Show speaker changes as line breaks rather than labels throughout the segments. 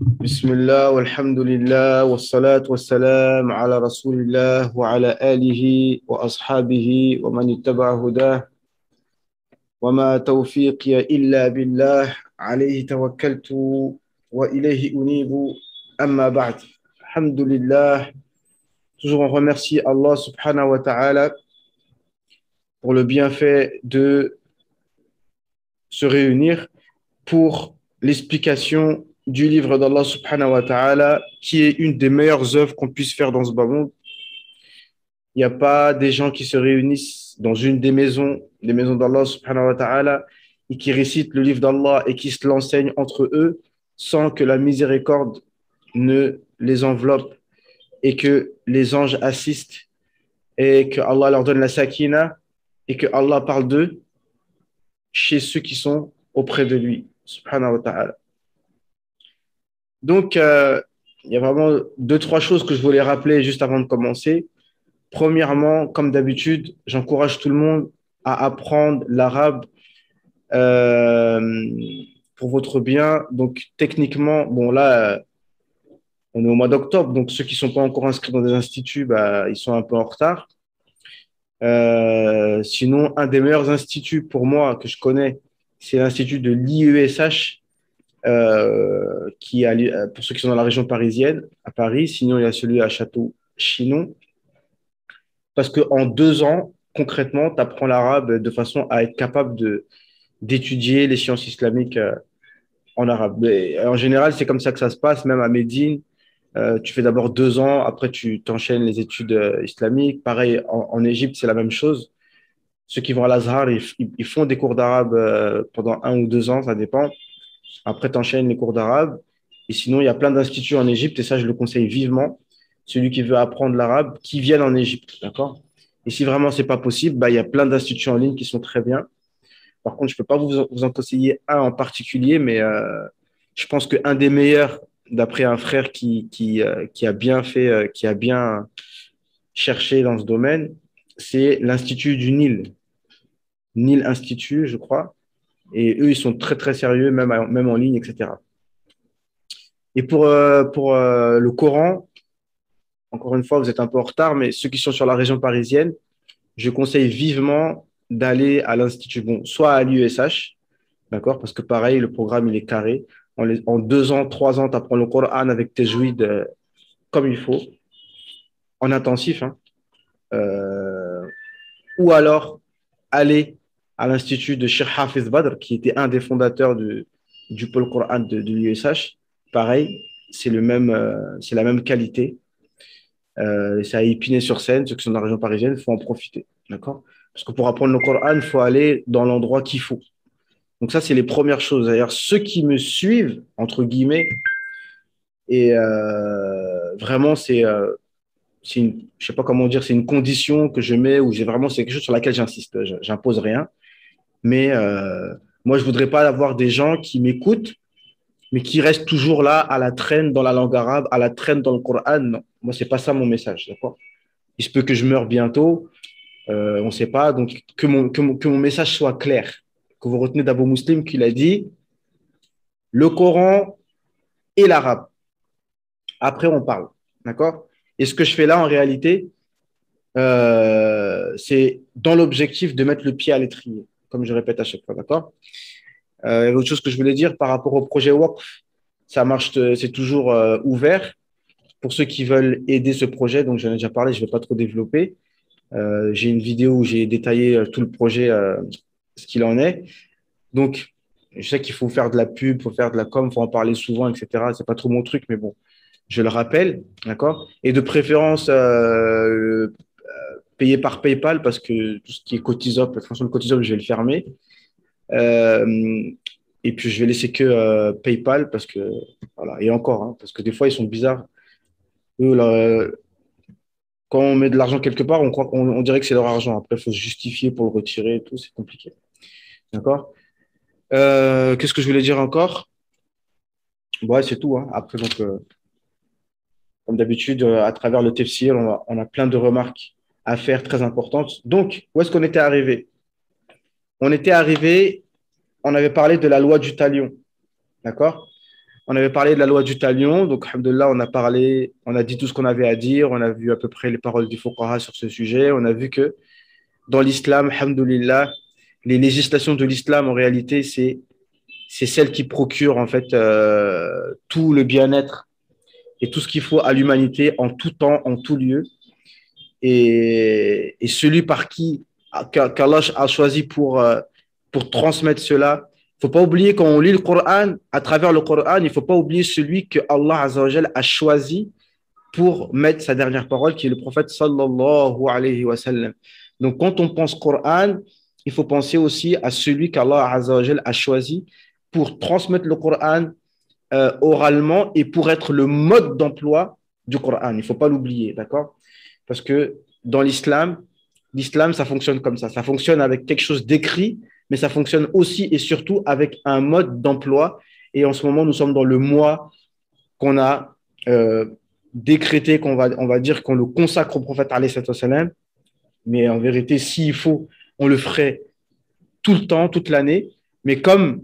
بسم الله والحمد لله والصلاة والسلام على رسول الله وعلى آله وأصحابه ومن اتبع هداه وما توفيقي إلا بالله عليه توكلت وإليه أنيب أما بعد الحمد لله. Toujours on remercie Allah subhanahu wa ta'ala pour le bienfait de se réunir pour l'explication du livre d'Allah subhanahu wa ta'ala, qui est une des meilleures œuvres qu'on puisse faire dans ce bas monde. Il n'y a pas des gens qui se réunissent dans une des maisons d'Allah subhanahu wa ta'ala, et qui récitent le livre d'Allah et qui se l'enseignent entre eux sans que la miséricorde ne les enveloppe et que les anges assistent et que Allah leur donne la sakina et que Allah parle d'eux chez ceux qui sont auprès de lui subhanahu wa ta'ala. Donc, il y a vraiment deux, trois choses que je voulais rappeler juste avant de commencer. Premièrement, comme d'habitude, j'encourage tout le monde à apprendre l'arabe euh, pour votre bien. Donc, techniquement, bon, là, on est au mois d'octobre, donc ceux qui ne sont pas encore inscrits dans des instituts, bah, ils sont un peu en retard. Sinon, un des meilleurs instituts pour moi que je connais, c'est l'institut de l'IESH, pour ceux qui sont dans la région parisienne, à Paris. Sinon, il y a celui à Château-Chinon. Parce qu'en 2 ans, concrètement, tu apprends l'arabe de façon à être capable d'étudier les sciences islamiques en arabe. Mais, en général, c'est comme ça que ça se passe, même à Médine. Tu fais d'abord 2 ans, après tu t'enchaînes les études islamiques. Pareil, en Égypte, c'est la même chose. Ceux qui vont à l'Azhar, ils font des cours d'arabe pendant 1 ou 2 ans, ça dépend. Après, tu enchaînes les cours d'arabe. Et sinon, il y a plein d'instituts en Égypte, et ça, je le conseille vivement. Celui qui veut apprendre l'arabe, qui vienne en Égypte, d'accord? Et si vraiment c'est pas possible, bah, il y a plein d'instituts en ligne qui sont très bien. Par contre, je peux pas vous en conseiller un en particulier, mais je pense qu'un des meilleurs, d'après un frère qui a bien fait, qui a bien cherché dans ce domaine, c'est l'Institut du Nil. Nil Institut, je crois. Et eux, ils sont très, très sérieux, même en ligne, etc. Et pour le Coran, encore une fois, vous êtes un peu en retard, mais ceux qui sont sur la région parisienne, je conseille vivement d'aller à l'Institut, bon, soit à l'USH, d'accord, parce que pareil, le programme, il est carré. En 2 ans, 3 ans, tu apprends le Coran avec tes jouides comme il faut, en intensif, hein. Euh, ou alors, aller à l'Institut de Cheikh Hafiz Badr, qui était un des fondateurs du pôle Coran de l'USH. Pareil, c'est la même qualité. C'est à Épinay-sur-Seine, ceux qui sont dans la région parisienne, il faut en profiter. D'accord? Parce que pour apprendre le Coran, il faut aller dans l'endroit qu'il faut. Donc ça, c'est les premières choses. D'ailleurs, ceux qui me suivent, entre guillemets, et vraiment, je sais pas comment dire, c'est une condition que je mets, ou c'est quelque chose sur laquelle j'insiste. J'impose rien. Mais moi, je voudrais pas avoir des gens qui m'écoutent, mais qui restent toujours là, à la traîne dans la langue arabe, à la traîne dans le Coran. Non, moi, c'est pas ça mon message. D'accord? Il se peut que je meure bientôt, on ne sait pas. Donc, que mon message soit clair. Que vous retenez d'Abou Muslim qu'il a dit le Coran et l'arabe. Après, on parle. D'accord? Et ce que je fais là, en réalité, c'est dans l'objectif de mettre le pied à l'étrier, comme je répète à chaque fois. D'accord? L'autre chose que je voulais dire par rapport au projet WACF, ça marche, c'est toujours ouvert pour ceux qui veulent aider ce projet. Donc, j'en ai déjà parlé, je ne vais pas trop développer. J'ai une vidéo où j'ai détaillé tout le projet, ce qu'il en est. Donc, je sais qu'il faut faire de la pub, il faut faire de la com, il faut en parler souvent, etc. C'est pas trop mon truc, mais bon, je le rappelle, d'accord? Et de préférence, payer par PayPal, parce que tout ce qui est Cotisop, franchement, le Cotisop, je vais le fermer. Euh, et puis, je vais laisser que PayPal, parce que, voilà, et encore, hein, parce que des fois, ils sont bizarres. Eux, là, quand on met de l'argent quelque part, on dirait que c'est leur argent. Après, il faut se justifier pour le retirer et tout, c'est compliqué. D'accord? Qu'est-ce que je voulais dire encore? Ouais, c'est tout, hein. Après, donc, comme d'habitude, à travers le TFCL, on a plein de remarques à faire très importantes. Donc, où est-ce qu'on était arrivé? On était arrivé, on avait parlé de la loi du talion. D'accord? On avait parlé de la loi du talion, donc alhamdoulilah, on a dit tout ce qu'on avait à dire, on a vu à peu près les paroles du fuqaha sur ce sujet, on a vu que dans l'islam, alhamdoulilah, les législations de l'islam, en réalité, c'est celles qui procurent en fait tout le bien-être et tout ce qu'il faut à l'humanité en tout temps, en tout lieu. Et celui par qui qu'Allah a choisi pour transmettre cela. Il ne faut pas oublier quand on lit le Coran, à travers le Coran, il ne faut pas oublier celui que Allah Azza wa Jal a choisi pour mettre sa dernière parole, qui est le prophète sallallahu alayhi wa sallam. Donc, quand on pense Coran, il faut penser aussi à celui qu'Allah Azza wa Jal a choisi pour transmettre le Coran oralement et pour être le mode d'emploi du Coran. Il ne faut pas l'oublier, d'accord? Parce que dans l'islam, ça fonctionne comme ça. Ça fonctionne avec quelque chose d'écrit, mais ça fonctionne aussi et surtout avec un mode d'emploi. Et en ce moment, nous sommes dans le mois qu'on a décrété, on va dire qu'on le consacre au prophète alayhi salam. Mais en vérité, s'il faut, on le ferait tout le temps, toute l'année. Mais comme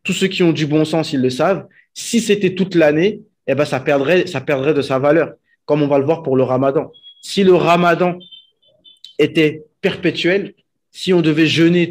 tous ceux qui ont du bon sens, ils le savent, si c'était toute l'année, eh ben, ça perdrait de sa valeur, comme on va le voir pour le ramadan. Si le ramadan était perpétuel, si on devait jeûner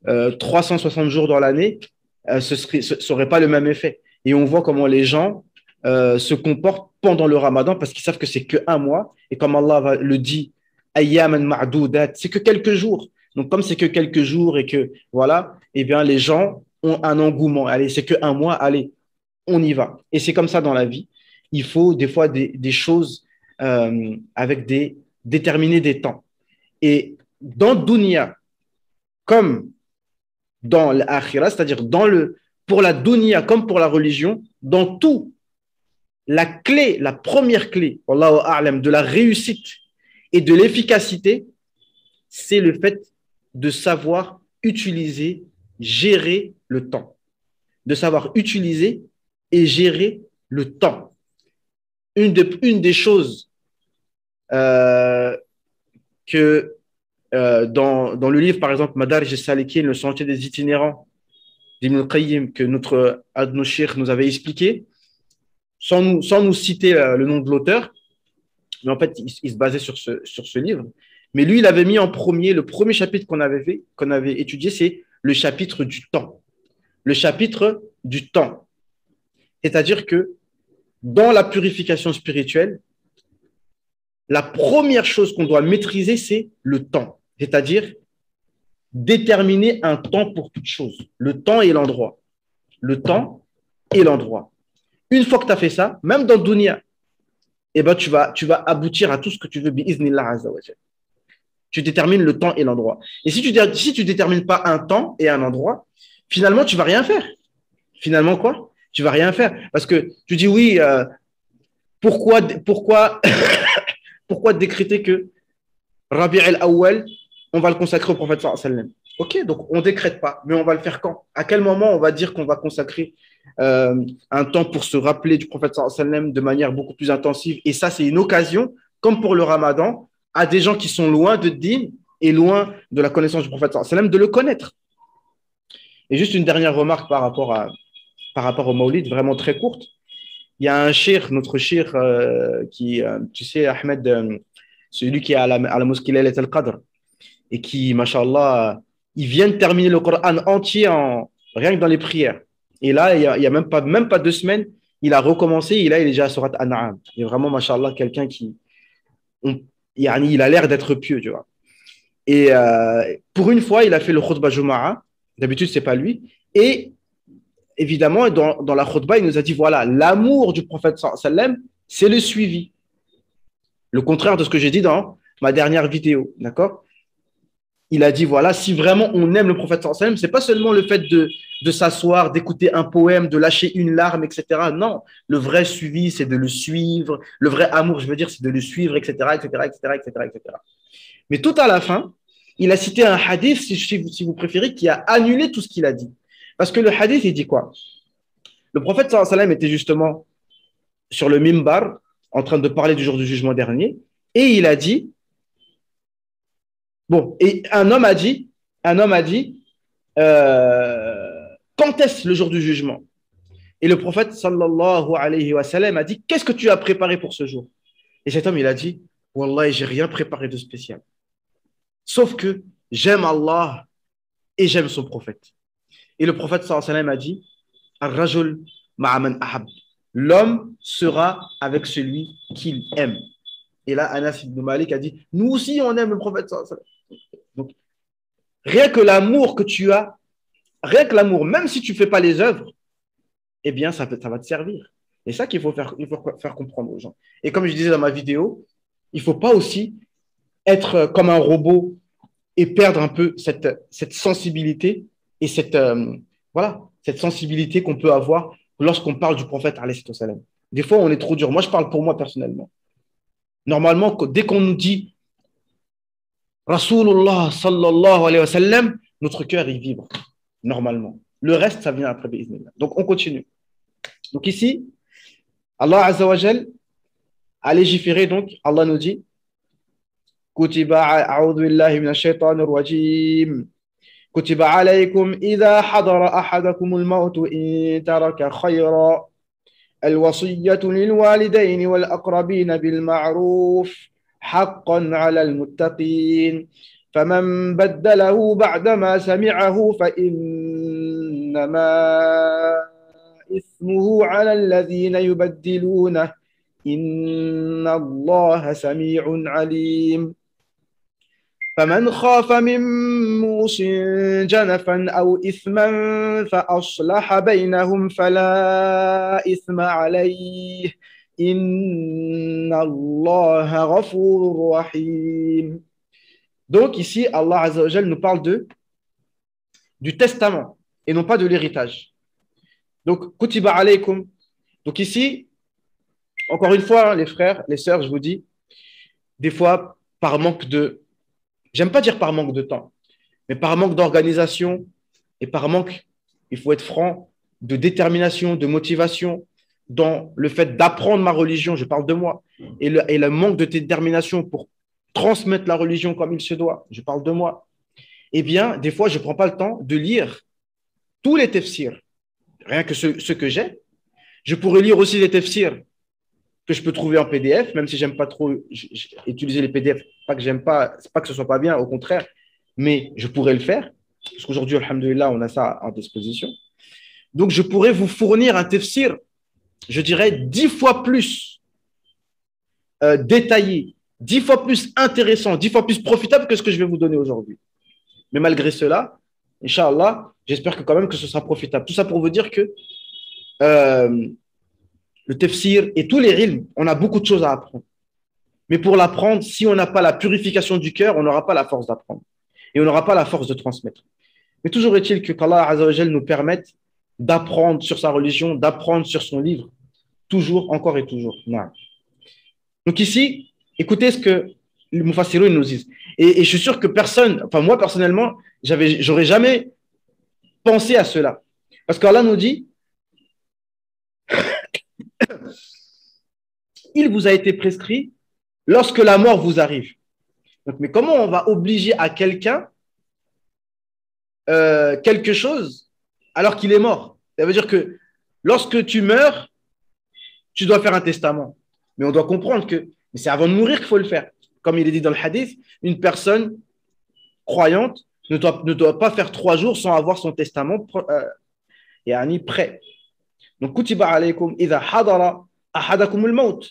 360 jours dans l'année, ce n'aurait pas le même effet. Et on voit comment les gens se comportent pendant le ramadan parce qu'ils savent que c'est qu'un mois. Et comme Allah le dit, ayyaman ma'doudat, c'est que quelques jours. Donc, comme c'est que quelques jours et que, voilà, eh bien, les gens ont un engouement. Allez, c'est qu'un mois, allez, on y va. Et c'est comme ça dans la vie. Il faut des fois des choses avec déterminer des temps. Et dans le dunya, comme dans l'akhira, c'est-à-dire pour la dunya comme pour la religion, dans tout, la clé, la première clé, Wallahu a'lam, de la réussite et de l'efficacité, c'est le fait de savoir utiliser, gérer le temps. De savoir utiliser et gérer le temps. Une des choses que dans le livre, par exemple, Madarij al-Salikin, le sentier des itinérants d'Ibn Qayyim, que notre Adnoshir nous avait expliqué, sans nous citer le nom de l'auteur, mais en fait, il se basait sur ce livre. Mais lui, il avait mis en premier, le premier chapitre qu'on avait étudié, c'est le chapitre du temps. Le chapitre du temps. C'est-à-dire que dans la purification spirituelle, la première chose qu'on doit maîtriser, c'est le temps. C'est-à-dire déterminer un temps pour toute chose. Le temps et l'endroit. Le temps et l'endroit. Une fois que tu as fait ça, même dans le dunya, eh ben, tu vas aboutir à tout ce que tu veux, bi'iznillah azza wa jal. Tu détermines le temps et l'endroit. Et si tu ne détermines pas un temps et un endroit, finalement, tu ne vas rien faire. Finalement, quoi? Tu ne vas rien faire. Parce que tu dis, oui, pourquoi décréter que Rabi' al-Awwal, on va le consacrer au prophète sallallahu alayhi wa sallam? Ok, donc on ne décrète pas, mais on va le faire quand? À quel moment on va dire qu'on va consacrer un temps pour se rappeler du prophète sallallahu alayhi wa sallam de manière beaucoup plus intensive? Et ça, c'est une occasion, comme pour le ramadan, à des gens qui sont loin de din et loin de la connaissance du prophète sallallahu alayhi wa sallam de le connaître. Et juste une dernière remarque par rapport au Maulid, vraiment très courte. Il y a un shir, notre shir, tu sais, Ahmed, celui qui est à la mosquée Laylat al-Qadr, et qui, mashallah, il vient de terminer le Coran entier rien que dans les prières. Et là, il y a même pas 2 semaines, il a recommencé, et là, il est déjà à Surat An-Na'am. Il est vraiment, mashallah, quelqu'un il a l'air d'être pieux, tu vois. Et pour une fois, il a fait le khutbah Juma'a. D'habitude, c'est pas lui. Et évidemment, dans la khutbah, il nous a dit, voilà, l'amour du prophète sallallahu alayhi wa sallam, c'est le suivi. Le contraire de ce que j'ai dit dans ma dernière vidéo, d'accord? Il a dit, voilà, si vraiment on aime le prophète sallallahu alayhi wa sallam, c'est pas seulement le fait de s'asseoir, d'écouter un poème, de lâcher une larme, etc. Non, le vrai suivi, c'est de le suivre. Le vrai amour, je veux dire, c'est de le suivre, etc., etc., etc., etc., etc. Mais tout à la fin, il a cité un hadith, si vous préférez, qui a annulé tout ce qu'il a dit. Parce que le hadith, il dit quoi? Le prophète sallallahu alayhi wa sallam était justement sur le mimbar, en train de parler du jour du jugement dernier, et il a dit, bon, et un homme a dit, quand est-ce le jour du jugement? Et le prophète, sallallahu alayhi wa sallam, a dit, qu'est-ce que tu as préparé pour ce jour? Et cet homme, il a dit, Wallah, j'ai rien préparé de spécial. Sauf que j'aime Allah et j'aime son prophète. Et le prophète, sallallahu alayhi wa sallam, a dit, Ar-rajul ma'aman ahab. L'homme sera avec celui qu'il aime. Et là, Anas ibn Malik a dit, nous aussi, on aime le prophète, sallallahu alayhi wa sallam. Donc, rien que l'amour que tu as, rien que l'amour, même si tu ne fais pas les œuvres, eh bien, ça va te servir. Et c'est ça il faut faire comprendre aux gens. Et comme je disais dans ma vidéo, il ne faut pas aussi être comme un robot et perdre un peu cette sensibilité et cette sensibilité qu'on peut avoir lorsqu'on parle du prophète, alayhi salam. Des fois, on est trop dur. Moi, je parle pour moi personnellement. Normalement, dès qu'on nous dit Rasulullah sallallahu alayhi wa sallam, notre cœur, il vibre, normalement. Le reste, ça vient après. Donc, on continue. Donc ici, Allah Azza wa Jal a légiféré, donc Allah nous dit كتب أعوذ بالله من الشيطان الرجيم كتب عليكم إذا حضر أحدكم الموت إن ترك خيرا الوصية للوالدين والأقربين بالمعروف حقا على المتقين فمن بدله بعدما سمعه فإنما إثمه على الذين يبدلونه إن الله سميع عليم فمن خاف من موص جنفا أو إثما فأصلح بينهم فلا إثم عليه إن الله غفور رحيم. Donc ici, Allah Azza wa Jal nous parle du testament et non pas de l'héritage. Donc, kutiba alaykum. Donc ici, encore une fois, les frères, les sœurs, je vous dis, des fois, par manque de, j'aime pas dire par manque de temps, mais par manque d'organisation et par manque, il faut être franc, de détermination, de motivation dans le fait d'apprendre ma religion, je parle de moi, et le manque de détermination pour transmettre la religion comme il se doit, je parle de moi, eh bien, des fois, je ne prends pas le temps de lire tous les tafsirs, rien que ceux que j'ai. Je pourrais lire aussi les tafsirs que je peux trouver en PDF, même si j'aime pas trop utiliser les PDF. Pas que j'aime pas, c'est pas que ce soit pas bien, au contraire, mais je pourrais le faire, parce qu'aujourd'hui, alhamdoulilah, on a ça en disposition. Donc, je pourrais vous fournir un tafsir, je dirais, 10 fois plus détaillé, 10 fois plus intéressant, 10 fois plus profitable que ce que je vais vous donner aujourd'hui. Mais malgré cela, Inch'Allah, j'espère que quand même que ce sera profitable. Tout ça pour vous dire que le tafsir et tous les ilms, on a beaucoup de choses à apprendre. Mais pour l'apprendre, si on n'a pas la purification du cœur, on n'aura pas la force d'apprendre. Et on n'aura pas la force de transmettre. Mais toujours est-il que qu'Allah Azza wa Jal nous permette d'apprendre sur sa religion, d'apprendre sur son livre, toujours, encore et toujours. Non. Donc ici, écoutez ce que les Mufassiroun nous disent. Et je suis sûr que personne, enfin moi personnellement, j'aurais jamais pensé à cela. Parce qu'Allah nous dit il vous a été prescrit lorsque la mort vous arrive. Donc, mais comment on va obliger à quelqu'un quelque chose alors qu'il est mort? Ça veut dire que lorsque tu meurs, tu dois faire un testament. Mais on doit comprendre que c'est avant de mourir qu'il faut le faire. Comme il est dit dans le hadith, une personne croyante ne doit pas faire 3 jours sans avoir son testament prêt. Donc, kutiba alaykum idha hadara ahadakum al-maut.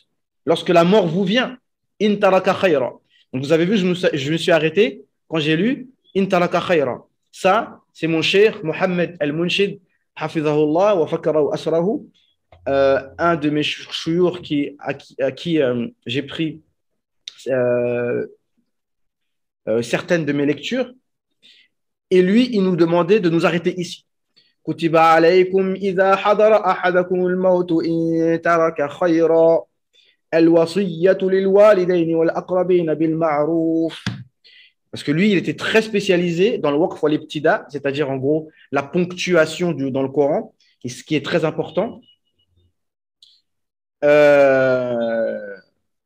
Lorsque la mort vous vient, in taraka khayra. Donc, vous avez vu, je me suis arrêté quand j'ai lu in taraka khayra. Ça, c'est mon cher Mohammed al-Munshid, hafizahullah wa fakara wa asrahu, un de mes chouyours à qui j'ai pris certaines de mes lectures. Et lui, il nous demandait de nous arrêter ici. كتب عليكم إذا حضر أحدكم الموت إن ترك خيرا الوصية للوالدين والأقربين بالمعروف. Parce que lui, il était très spécialisé dans le waqf wal ibtida, c'est-à-dire en gros la ponctuation dans le Coran, et ce qui est très important.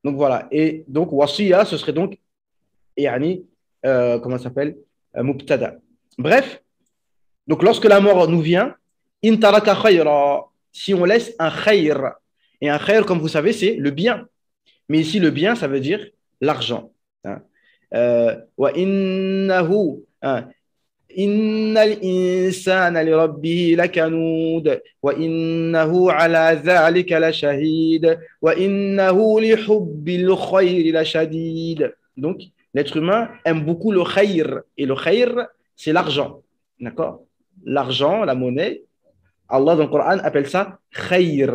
Donc voilà. Et donc wasiya, ce serait donc yani, comment ça s'appelle, mubtada. Bref. Donc, lorsque la mort nous vient, in taraka khayra, si on laisse un khayr. Et un khayr, comme vous savez, c'est le bien. Mais ici, le bien, ça veut dire l'argent. Hein. Wa innahu, hein, innal insana li rabbihi lakanud wa innahu ala dhalika la shahid wa innahu li hubbil khayri la shadid. Donc, l'être humain aime beaucoup le khayr. Et le khayr, c'est l'argent. D'accord? L'argent, la monnaie, Allah dans le Coran appelle ça khayr.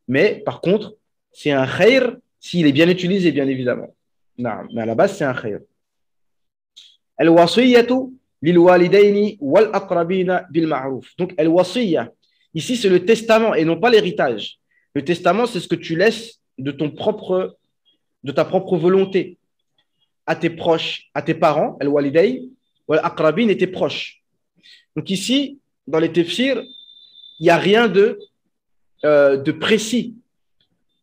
Mais par contre, c'est un khayr s'il est bien utilisé, bien évidemment. Non, mais à la base, c'est un khayr. Al-wasiyatu lil-walidayni wal-aqrabina bil-ma'ruf. Donc, al-wasiyya, ici, c'est le testament et non pas l'héritage. Le testament, c'est ce que tu laisses de ta propre volonté à tes proches, à tes parents, al-waliday, wal-aqrabin et tes proches. Donc ici, dans les tafsirs, il n'y a rien de précis.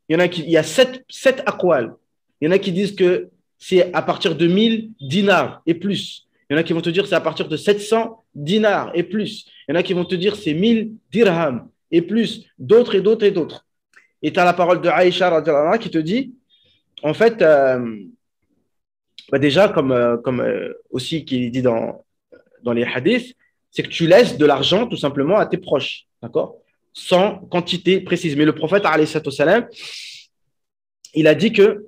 Il y a sept aqwal. Il y en a qui disent que c'est à partir de 1000 dinars et plus. Il y en a qui vont te dire que c'est à partir de 700 dinars et plus. Il y en a qui vont te dire que c'est 1000 dirhams et plus. D'autres et d'autres et d'autres. Et tu as la parole de Aïcha qui te dit, en fait, déjà, comme aussi qui est dit dans les hadiths, c'est que tu laisses de l'argent tout simplement à tes proches. D'accord? Sans quantité précise. Mais le prophète, alayhi salam, il a dit que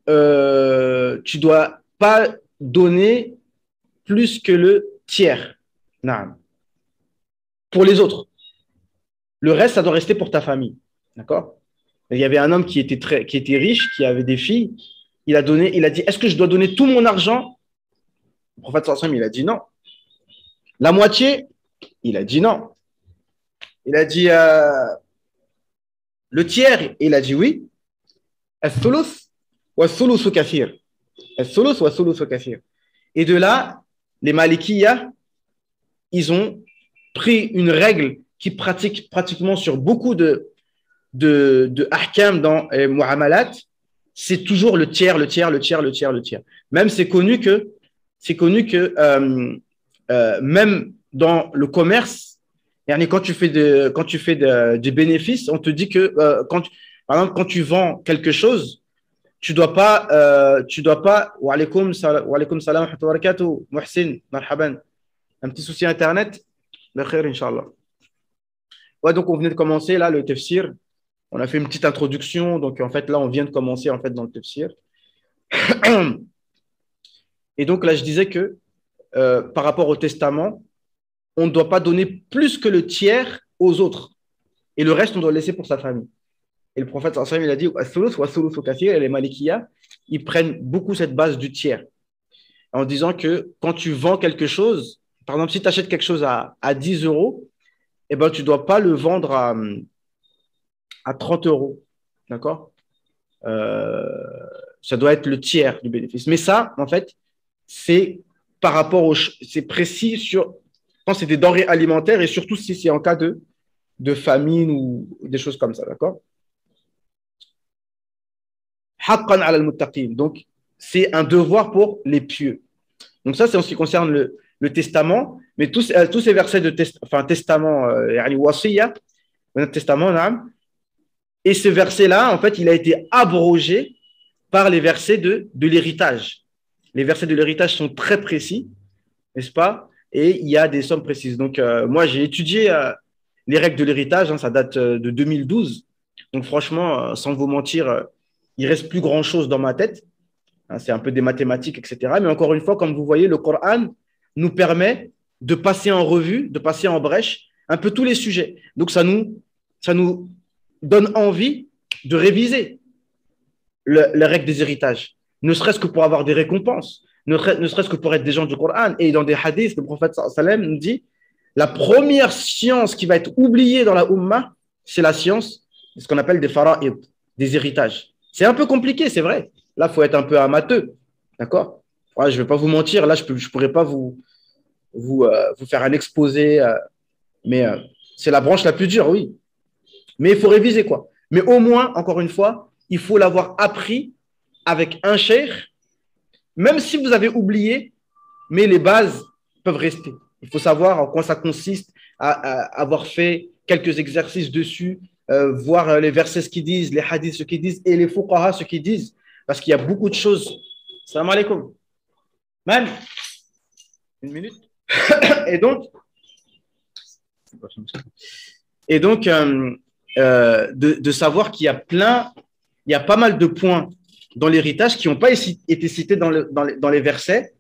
tu ne dois pas donner plus que le tiers. Non. Pour les autres. Le reste, ça doit rester pour ta famille. D'accord? Il y avait un homme qui était riche, qui avait des filles. Il a dit, est-ce que je dois donner tout mon argent? Le prophète sallallahu alayhi wa sallam, il a dit non. La moitié? Il a dit non. Il a dit le tiers? Il a dit oui. Al-thuluth wa al-thuluthu kathir. Al-thuluth wa al-thuluthu kathir. Et de là, les Malikiyya, ils ont pris une règle qui pratique pratiquement sur beaucoup de ahkam dans mu'amalat. C'est toujours le tiers, le tiers, le tiers, le tiers, le tiers. Même c'est connu que même dans le commerce, quand tu fais des bénéfices, on te dit que par exemple, quand tu vends quelque chose, tu dois pas, wa alaykoum salam wa rahmatullahi wa barakatuh, Muhsin, marhaban. Un petit souci internet, de khair, Inch'Allah. Ouais, donc on venait de commencer là le tafsir. On a fait une petite introduction, donc en fait là on vient de commencer en fait dans le tafsir. Et donc là je disais que par rapport au testament, on ne doit pas donner plus que le tiers aux autres. Et le reste, on doit le laisser pour sa famille. Et le prophète, il a dit, et les Malikiyya, ils prennent beaucoup cette base du tiers. En disant que quand tu vends quelque chose, par exemple, si tu achètes quelque chose à 10 euros, eh ben, tu ne dois pas le vendre à 30 euros. D'accord? Ça doit être le tiers du bénéfice. Mais ça, en fait, c'est par rapport c'est précis sur quand c'est des denrées alimentaires et surtout si c'est en cas de famine ou des choses comme ça, d'accord? Haqqan ala al-muttaqin. Donc, c'est un devoir pour les pieux. Donc ça, c'est en ce qui concerne le testament, mais tous ces versets de testament, wasiyya, testament, et ce verset-là, en fait, il a été abrogé par les versets de l'héritage. Les versets de l'héritage sont très précis, n'est-ce pas? Et il y a des sommes précises. Donc, moi, j'ai étudié les règles de l'héritage, ça date de 2012. Donc, franchement, sans vous mentir, il ne reste plus grand-chose dans ma tête. C'est un peu des mathématiques, etc. Mais encore une fois, comme vous voyez, le Coran nous permet de passer en revue, de passer en brèche un peu tous les sujets. Donc, ça nous donne envie de réviser les règles des héritages, ne serait-ce que pour avoir des récompenses, ne serait-ce que pour être des gens du Coran. Et dans des hadiths, le prophète sallam nous dit la première science qui va être oubliée dans la Ummah, c'est la science, ce qu'on appelle des fara'id, des héritages. C'est un peu compliqué, c'est vrai. Là, il faut être un peu amateur. D'accord? Ouais, je ne vais pas vous mentir, là, je ne pourrais pas vous faire un exposé, mais c'est la branche la plus dure, oui. Mais il faut réviser, quoi. Mais au moins, encore une fois, il faut l'avoir appris avec un cheikh, même si vous avez oublié, mais les bases peuvent rester. Il faut savoir en quoi ça consiste, à avoir fait quelques exercices dessus, voir les versets ce qu'ils disent, les hadiths ce qu'ils disent et les fuqaha ce qu'ils disent, parce qu'il y a beaucoup de choses. Salam alaikum. Man, une minute. Et donc, de savoir qu'il y a il y a pas mal de points dans l'héritage qui n'ont pas été cités dans les versets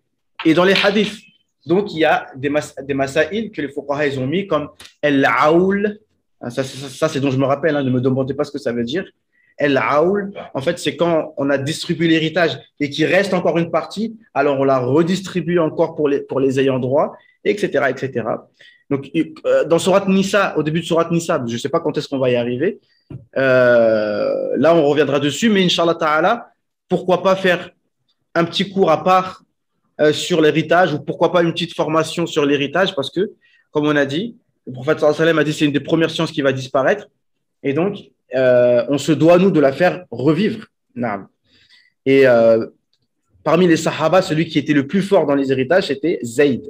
et dans les hadiths. Donc, il y a des masaïl que les fuqaha ils ont mis comme el-aoul. Ça c'est dont je me rappelle, hein, ne me demandez pas ce que ça veut dire. El-aoul, en fait, c'est quand on a distribué l'héritage et qu'il reste encore une partie, alors on la redistribue encore pour les ayants droit, etc., etc. Donc, dans Surat Nisa, au début de Surat Nisa, je ne sais pas quand est-ce qu'on va y arriver, là, on reviendra dessus, mais Inch'Allah Ta'ala, pourquoi pas faire un petit cours à part sur l'héritage ou pourquoi pas une petite formation sur l'héritage parce que, comme on a dit, le prophète sallallahu alayhi wa sallam a dit que c'est une des premières sciences qui va disparaître et donc on se doit, nous, de la faire revivre. Et parmi les sahaba, celui qui était le plus fort dans les héritages, c'était Zayd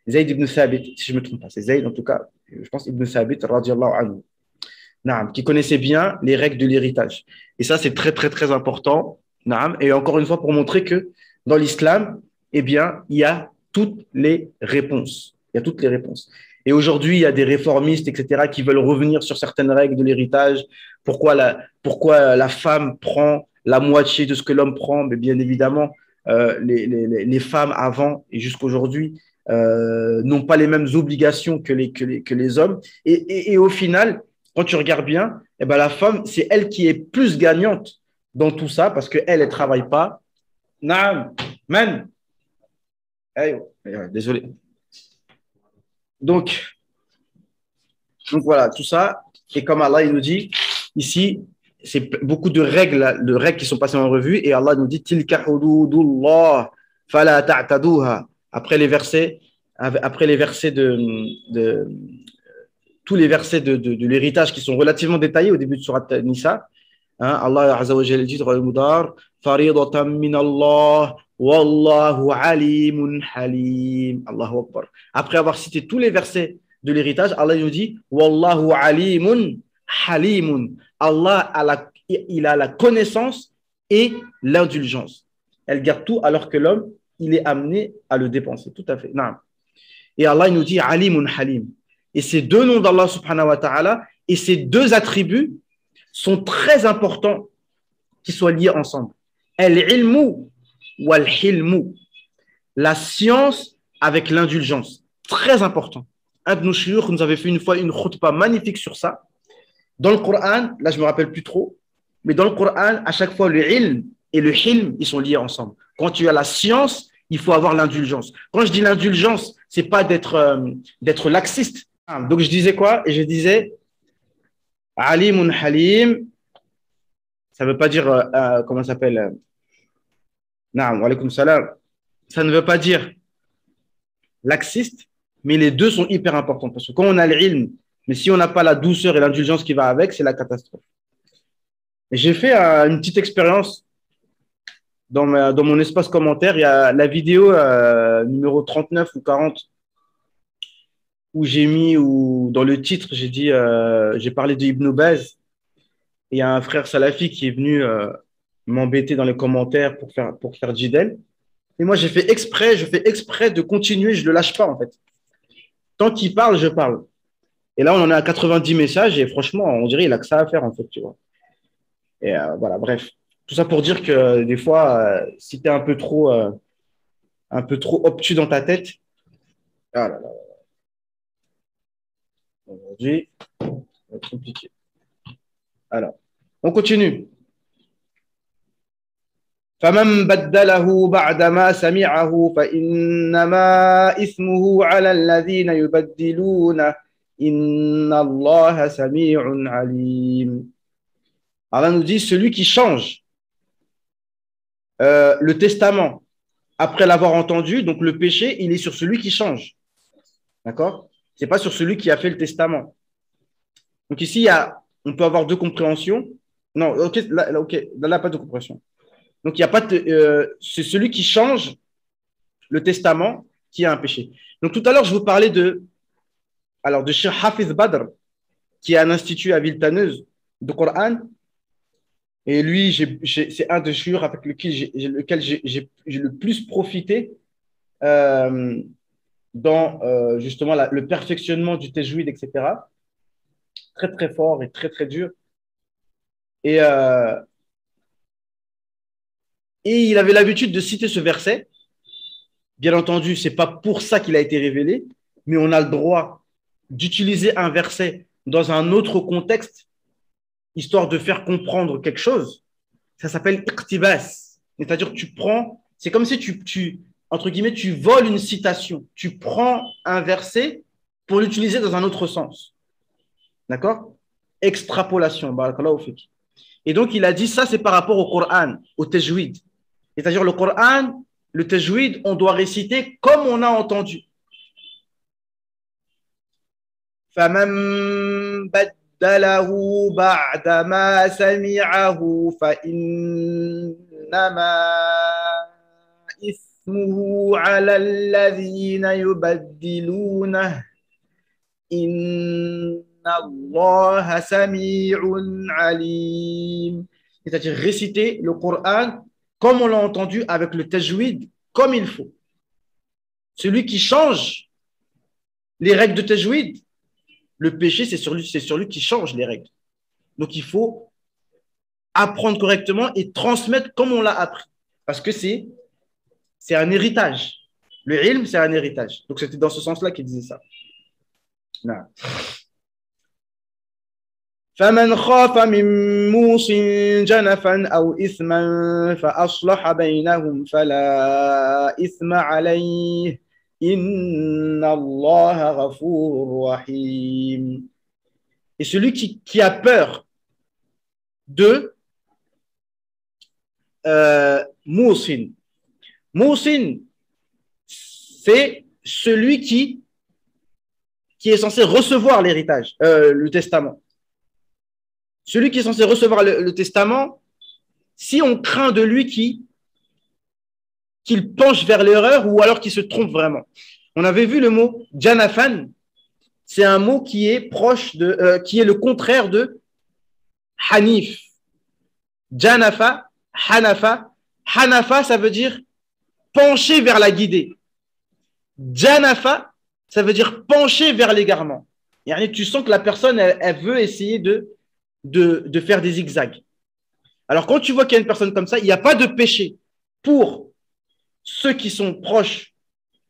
ibn Thabit, si je ne me trompe pas. C'est Zayd, en tout cas, je pense, ibn Thabit, radiallahu anhu, qui connaissait bien les règles de l'héritage. Et ça, c'est très, très, très important. Et encore une fois, pour montrer que dans l'islam, eh bien, il y a toutes les réponses. Il y a toutes les réponses. Et aujourd'hui, il y a des réformistes, etc., qui veulent revenir sur certaines règles de l'héritage. Pourquoi la femme prend la moitié de ce que l'homme prend? Mais bien évidemment, les femmes avant et jusqu'aujourd'hui n'ont pas les mêmes obligations que les hommes. Et au final, quand tu regardes bien, eh ben, la femme, c'est elle qui est plus gagnante dans tout ça parce qu'elle ne travaille pas. Naam, man. Hey, désolé. Donc voilà, tout ça. Et comme Allah il nous dit ici, c'est beaucoup de règles qui sont passées en revue. Et Allah nous dit Tilka hududullah fala ta'taduha. Après les versets tous les versets de l'héritage qui sont relativement détaillés au début de Surat Nisa. Allah Azza wa Jalla dit dans le Mudar Faridatan min Allah wallahu alimun halim. Allahu Akbar. Après avoir cité tous les versets de l'héritage, Allah nous dit wallahu alimun halimun. Allah il a la connaissance et l'indulgence. Elle garde tout alors que l'homme il est amené à le dépenser. Tout à fait. Non. Et Allah il nous dit alimun halim. Et ces deux noms d'Allah subhanahu wa ta'ala et ces deux attributs sont très importants qu'ils soient liés ensemble. Al-ilmu wal-hilmu. La science avec l'indulgence. Très important. Un de nos chouyoukh nous avait fait une fois une khutba magnifique sur ça. Dans le Coran, là je ne me rappelle plus trop, mais dans le Coran, à chaque fois le ilm et le hilm, ils sont liés ensemble. Quand tu as la science, il faut avoir l'indulgence. Quand je dis l'indulgence, ce n'est pas d'être laxiste. Donc je disais quoi? Et je disais alimun halim, ça ne veut pas dire, comment ça s'appelle? Naam, wa alaykum salam. Ça ne veut pas dire laxiste, mais les deux sont hyper importants. Parce que quand on a l'ilm, mais si on n'a pas la douceur et l'indulgence qui va avec, c'est la catastrophe. J'ai fait une petite expérience dans mon espace commentaire. Il y a la vidéo numéro 39 ou 40 où j'ai mis, ou dans le titre, j'ai dit, j'ai parlé de Ibn Baz. Et il y a un frère salafi qui est venu m'embêter dans les commentaires pour faire Jidel. Et moi, je fais exprès de continuer, je ne le lâche pas en fait. Tant qu'il parle, je parle. Et là, on en est à 90 messages et franchement, on dirait qu'il a que ça à faire en fait, tu vois. Et voilà, bref. Tout ça pour dire que des fois, si tu es un peu trop obtus dans ta tête, ah là là, aujourd'hui, ça va être compliqué. Alors, on continue. فمن بدله بعدما سمعه فإنما إثمه على الذين يبدلونه إن الله سميع عليم. Allah nous dit celui qui change le testament après l'avoir entendu, donc le péché, il est sur celui qui change. D'accord? Ce n'est pas sur celui qui a fait le testament. Donc ici, on peut avoir deux compréhensions. Non, ok, là pas de compréhension. Donc, il n'y a pas c'est celui qui change le testament qui a un péché. Donc, tout à l'heure, je vous parlais de Cheikh Hafiz Badr, qui a un institut à Villetaneuse, du Coran. Et lui, c'est un des jours avec lequel j'ai le plus profité euh, dans justement le perfectionnement du tajwid, etc. Très, très fort et très, très dur. Et, euh, et il avait l'habitude de citer ce verset. Bien entendu, ce n'est pas pour ça qu'il a été révélé, mais on a le droit d'utiliser un verset dans un autre contexte, histoire de faire comprendre quelque chose. Ça s'appelle iqtibas. C'est-à-dire que tu prends, c'est comme si entre guillemets, tu voles une citation. Tu prends un verset pour l'utiliser dans un autre sens. D'accord? Extrapolation. Barakallahu fik. Et donc, il a dit ça, c'est par rapport au Coran, au tajwid. C'est-à-dire le Coran, le tajwid, on doit réciter comme on a entendu. فَمَنْ بَدَّلَهُ بَعْدَمَا سَمِعَهُ فَإِنَّمَا إِثْمُهُ عَلَى الَّذِينَ يُبَدِّلُونَهُ إِنَّ اللَّهَ سَمِيعٌ عَلِيمٌ. C'est-à-dire réciter le Coran comme on l'a entendu avec le tajwid, comme il faut. Celui qui change les règles de tajwid, le péché, c'est sur lui qui change les règles. Donc, il faut apprendre correctement et transmettre comme on l'a appris. Parce que c'est un héritage. Le ilm, c'est un héritage. Donc, c'était dans ce sens-là qu'il disait ça. Non. فمن خاف من موص جنفا أو إثما فأصلح بينهم فلا إثم عليه إن الله غفور رحيم. Et celui qui a peur de Mousin. Mousin, c'est celui qui est censé recevoir l'héritage, le testament. Celui qui est censé recevoir le testament, si on craint de lui qu'il penche vers l'erreur ou alors qu'il se trompe vraiment. On avait vu le mot Janafan, c'est un mot qui est proche qui est le contraire de Hanif. Janafa, Hanafa. Hanafa, ça veut dire pencher vers la guidée. Janafa, ça veut dire pencher vers l'égarement. Tu sens que la personne, elle veut essayer de faire des zigzags. Alors, quand tu vois qu'il y a une personne comme ça, il n'y a pas de péché pour ceux qui sont proches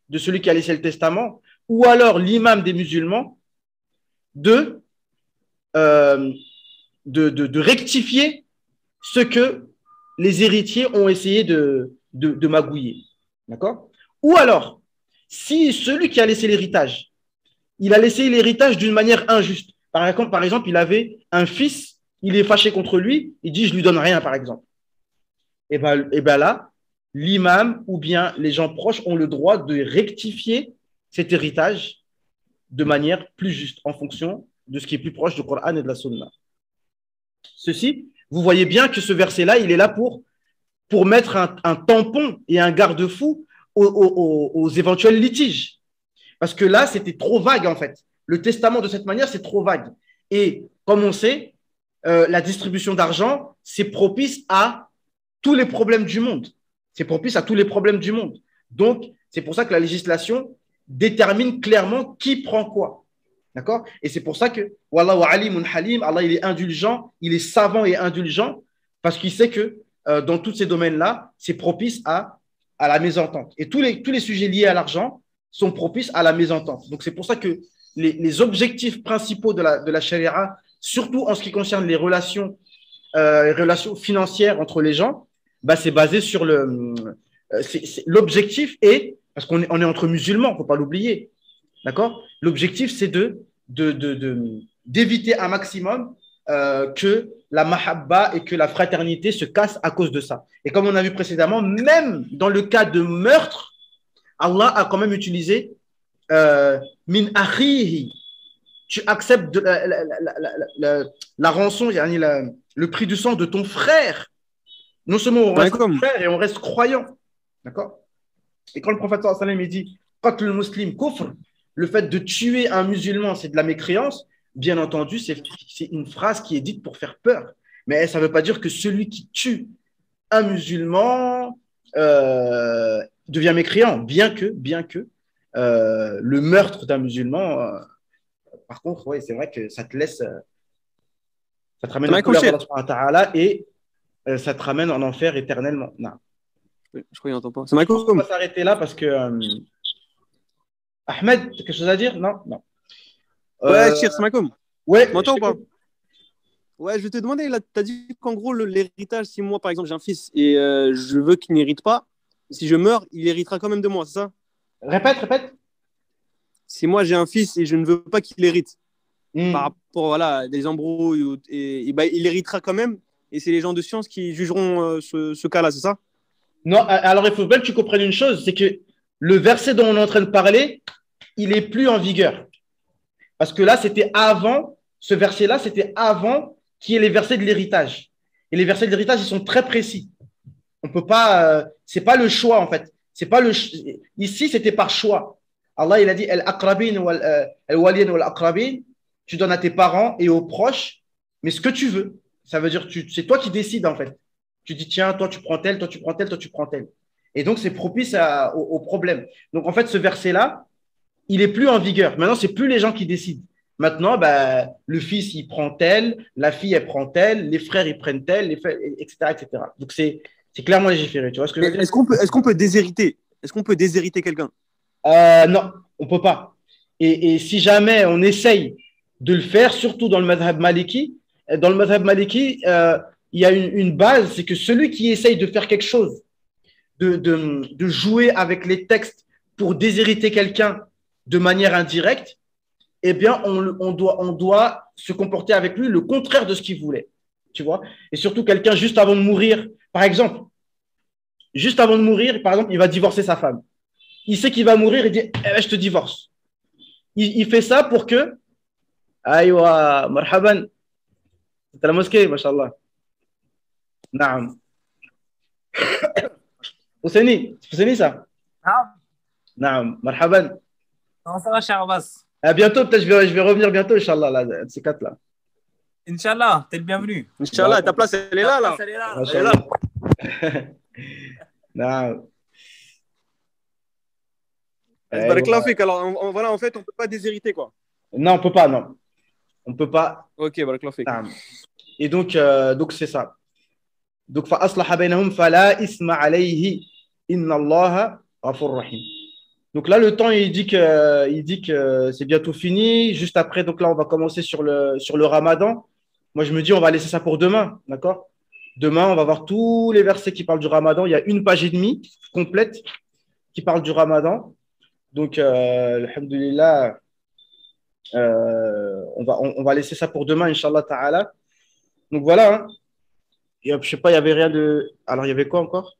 de celui qui a laissé le testament ou alors l'imam des musulmans de rectifier ce que les héritiers ont essayé de magouiller. D'accord? Ou alors, si celui qui a laissé l'héritage, il a laissé l'héritage d'une manière injuste. Par exemple, il avait un fils, il est fâché contre lui, il dit « je lui donne rien », par exemple. Et bien là, l'imam ou bien les gens proches ont le droit de rectifier cet héritage de manière plus juste en fonction de ce qui est plus proche du Coran et de la Sunna. Ceci, vous voyez bien que ce verset-là, il est là pour mettre un tampon et un garde-fou aux éventuels litiges. Parce que là, c'était trop vague en fait. Le testament de cette manière, c'est trop vague. Et comme on sait, la distribution d'argent, c'est propice à tous les problèmes du monde. C'est propice à tous les problèmes du monde. Donc, c'est pour ça que la législation détermine clairement qui prend quoi. D'accord? Et c'est pour ça que Wallahu alimun halim, Allah il est indulgent, il est savant et indulgent, parce qu'il sait que dans tous ces domaines-là, c'est propice à la mésentente. Et tous les sujets liés à l'argent sont propices à la mésentente. Donc, c'est pour ça que les objectifs principaux de la charia, surtout en ce qui concerne les relations financières entre les gens, bah, c'est basé sur l'objectif est, parce qu'on est entre musulmans, il ne faut pas l'oublier, d'accord? L'objectif, c'est d'éviter un maximum que la mahabba et que la fraternité se cassent à cause de ça. Et comme on a vu précédemment, même dans le cas de meurtre, Allah a quand même utilisé min akhihi. Tu acceptes la rançon, le prix du sang de ton frère. Non seulement on reste frère et on reste croyant. D'accord? Et quand le prophète sallam il dit qatl muslim kufr, le fait de tuer un musulman, c'est de la mécréance, bien entendu, c'est une phrase qui est dite pour faire peur. Mais ça ne veut pas dire que celui qui tue un musulman devient mécréant, bien que le meurtre d'un musulman, par contre, ouais, c'est vrai que ça te laisse, ça te ramène en
Michael
colère
Shea.
d'Allah subhanahu wa ta'ala et ça te ramène en enfer éternellement. Non.
Je crois qu'il n'entend pas. C'est
Je pense qu'on va
Michael.
s'arrêter là parce que Ahmed, tu as quelque chose à dire? Non, non.
Ouais,
Euh,
Shir, c'est Michael. Tu
ouais, je
m'entends ou pas?
t'écoute.
Ouais, je vais te demander, là, tu as dit qu'en gros, l'héritage, si moi, par exemple, j'ai un fils et je veux qu'il n'hérite pas, si je meurs, il héritera quand même de moi, c'est ça?
Répète, répète.
Si moi, j'ai un fils et je ne veux pas qu'il hérite, par
Hmm.
rapport voilà, à des embrouilles, bah, il héritera quand même, et c'est les gens de science qui jugeront ce cas-là, c'est ça?
Non, alors il faut bien que tu comprennes une chose, c'est que le verset dont on est en train de parler, il est plus en vigueur. Parce que là, c'était avant, ce verset-là, c'était avant qu'il y ait les versets de l'héritage. Et les versets de l'héritage, ils sont très précis. On peut pas, c'est pas le choix en fait. C'est pas le ici, c'était par choix. Allah, il a dit al-aqrabin al-waliyin wal-aqrabin, tu donnes à tes parents et aux proches, mais ce que tu veux. Ça veut dire c'est toi qui décides en fait. Tu dis tiens, toi tu prends tel, toi tu prends tel, toi tu prends tel. Et donc c'est propice au problème. Donc en fait, ce verset-là, il est plus en vigueur. Maintenant, c'est plus les gens qui décident. Maintenant, bah, le fils, il prend tel, la fille, elle prend tel, les frères, ils prennent tel, les frères, etc., etc. Donc, c'est clairement légiféré. Tu vois ce que je
Mais
veux dire?
est-ce qu'on peut déshériter? Est-ce qu'on peut déshériter quelqu'un?
Non, on peut pas. Et si jamais on essaye de le faire, surtout dans le madhab maliki, il y a une base, c'est que celui qui essaye de faire quelque chose, de jouer avec les textes pour déshériter quelqu'un de manière indirecte, eh bien, on doit se comporter avec lui le contraire de ce qu'il voulait. Tu vois? Et surtout, quelqu'un, juste avant de mourir, par exemple, juste avant de mourir, par exemple, il va divorcer sa femme. Il sait qu'il va mourir, il dit eh, je te divorce. Il fait ça pour que. Aïwa, marhaban, c'est à la mosquée, mashallah. Naam. Husseini, ça?
Ah,
Naam, marhaban.
comment ça va, cher Abbas?
À bientôt, peut-être je vais revenir bientôt, Inch'Allah, là, ces quatre-là.
Inch'Allah, t'es le bienvenu.
Inch'Allah, ta place, elle est
Ta
là,
place,
là.
elle est là.
Elle est là.
Mashallah. Naam.
Barakallahu
Aïwa.
fik. Alors, voilà, en fait, on ne peut pas déshériter, quoi.
Non, on peut pas, non. On peut pas.
Ok, barakallahu fik.
Naam. Et donc c'est ça. Donc, فَأَصْلَحَ بَيْنَهُمْ فَلَا إِثْمَ عَلَيْهِ إِنَّ اللَّهَ غَفُورٌ رَحِيمٌ. Donc là, le temps, il dit que c'est bientôt fini. Juste après, donc là, on va commencer sur le Ramadan. Moi, je me dis, on va laisser ça pour demain, d'accord? Demain, on va voir tous les versets qui parlent du Ramadan. Il y a une page et demie complète qui parle du Ramadan. Donc, alhamdulillah, on va laisser ça pour demain, Inch'Allah ta'ala. Donc voilà, hein. Et, je sais pas, il y avait rien de. Alors, il y avait quoi encore?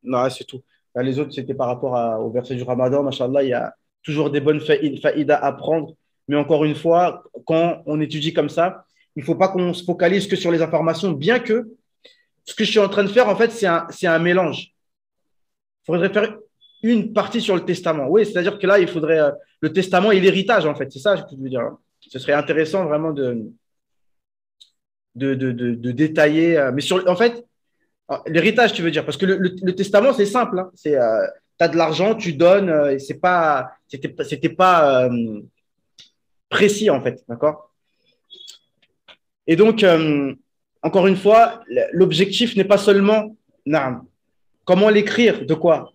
Non, c'est tout. Là, les autres, c'était par rapport au verset du Ramadan. Machallah, il y a toujours des bonnes faïdas à prendre. Mais encore une fois, quand on étudie comme ça, il ne faut pas qu'on se focalise que sur les informations, bien que ce que je suis en train de faire, en fait, c'est un mélange. Il faudrait faire une partie sur le testament. Oui, c'est-à-dire que là, il faudrait le testament et l'héritage, en fait. C'est ça que je veux dire. Ce serait intéressant vraiment de détailler. Mais en fait, l'héritage, tu veux dire, parce que le testament, c'est simple. Hein. Tu as de l'argent, tu donnes, et c'était pas précis, en fait. D'accord? Et donc, encore une fois, l'objectif n'est pas seulement, naam, comment l'écrire, de quoi?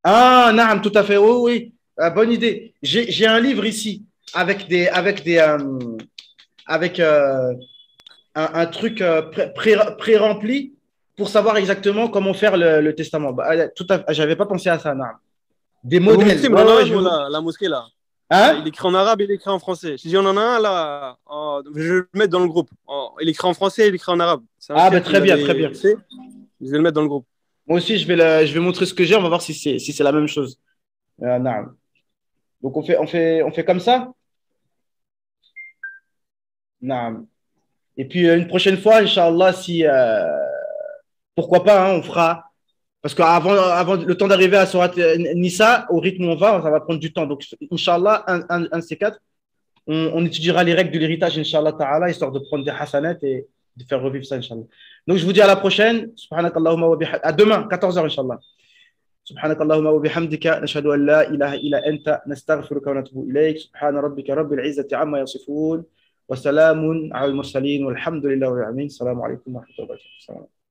Ah, naam, tout à fait, oui, oui, bonne idée. J'ai un livre ici avec un truc pré-rempli pour savoir exactement comment faire le testament. Bah, j'avais pas pensé à ça, naam. Des
Vous
modèles.
muslim, on
Ouais,
en a
ouais,
un,
je
nous,
veux.
la mosquée, là. Il
Hein?
écrit en arabe et il écrit en français. Je dis, on en a un, là. Je vais le mettre dans le groupe. Il écrit en français et il écrit en arabe. C'est un
Ah, ben
chef qui
très bien, très
l'avait
bien.
fait. Je vais le mettre dans le groupe.
Moi aussi, je vais montrer ce que j'ai. On va voir si c'est la même chose. Naam. Donc, on fait comme ça? Naam. Et puis, une prochaine fois, Inch'Allah, si, pourquoi pas, hein, on fera. Parce qu'avant le temps d'arriver à Surat Nisa, au rythme où on va, ça va prendre du temps. Donc, Inch'Allah, un de ces quatre, on étudiera les règles de l'héritage, Inch'Allah ta'ala, histoire de prendre des hasanat et de faire revivre ça, Inch'Allah. Donc, je vous dis à la prochaine. Subhanakallahumma wa bihamdika. À demain, 14h, Inch'Allah. Subhanakallahumma wa bihamdika. Nashhadu an la ilaha illa anta. Nastaghfiruka wa natubu ilayk. Subhana rabbika rabbil izzati amma yasifun. Wa salamun ala al-mursalin. Walhamdulillahi wa alamin. Assalamu alaikum wa rahmatullahi wa barakatuh.